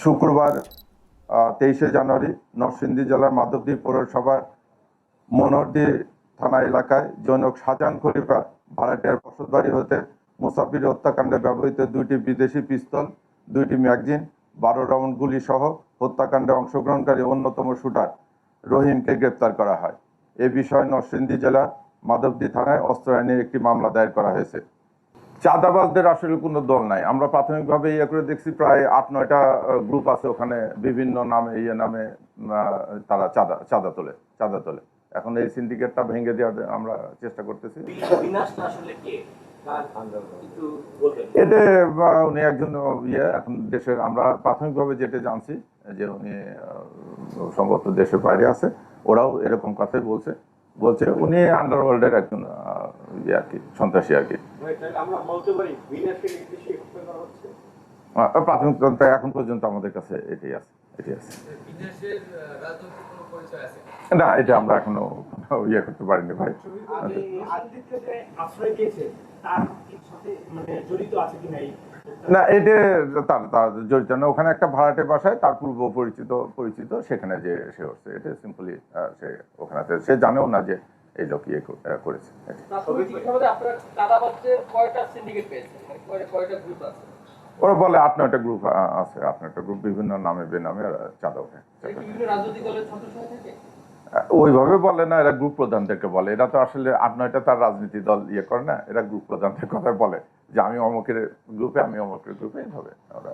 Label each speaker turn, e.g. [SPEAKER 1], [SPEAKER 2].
[SPEAKER 1] শুক্রবার 23শে জানুয়ারি নরসিংদী জেলার মাধবদী পৌরসভার মনোহরদী থানা এলাকায় জনক শাহজাহান খলিফা ভাড়াটিয়ার বসতবাড়ি হতে মুসাফির হত্যাকাণ্ডে ব্যবহৃত 2টি বিদেশি পিস্তল, 2টি ম্যাগাজিন, 12 রাউন্ড গুলি সহ হত্যাকাণ্ডে অংশগ্রহণকারী অন্যতম শুটার রহিমকে গ্রেপ্তার করা হয়। এ বিষয়ে নরসিংদী জেলার মাধবদী থানায় অস্ত্র আইনে একটি মামলা দায়ের করা হয়েছে। চাঁদাবাজদের আসলে কোনো দল নাই। আমরা প্রাথমিকভাবে ইয়ে করে দেখছি প্রায় 8-9টা গ্রুপ আছে ওখানে, বিভিন্ন নামে নামে তারা চাঁদা তোলে। এখন এই সিন্ডিকেটটা ভেঙে দেওয়ার আমরা চেষ্টা করতেছি। এটা উনি একজন এখন দেশের, আমরা প্রাথমিকভাবে যেটা জানছি যে উনি সম্ভবত দেশের বাইরে আছে, ওরাও এরকম কথাই বলছে উনি আন্ডারওয়ার্ল্ডের একজন আর কি, সন্ত্রাসী আর কি। প্রাথমিক তদন্ত এখন পর্যন্ত আমাদের কাছে এটাই আছে। না, এটা আমরা এখনো করতে পারিনি ভাই। না, এটা তার জড়িত না। ওখানে একটা ভাড়াটে বাসায় তার পূর্ব পরিচিত সেখানে যে সে হচ্ছে, এটা সিম্পলি সে ওখানে সে জানেও না যে এই লোক করেছে। ওরা বলে 8-9টা গ্রুপ আছে, 8-9টা গ্রুপ বিভিন্ন নামে বেনামে চাঁদা ওঠে। ওইভাবে বলে না, এরা গ্রুপ প্রধানদেরকে বলে। এরা তো আসলে 8-9টা তার রাজনীতি দল করে না, এরা গ্রুপ প্রধানদের কথা বলে যে আমি অমুকের গ্রুপে, আমি অমুকের গ্রুপে, এইভাবে ওরা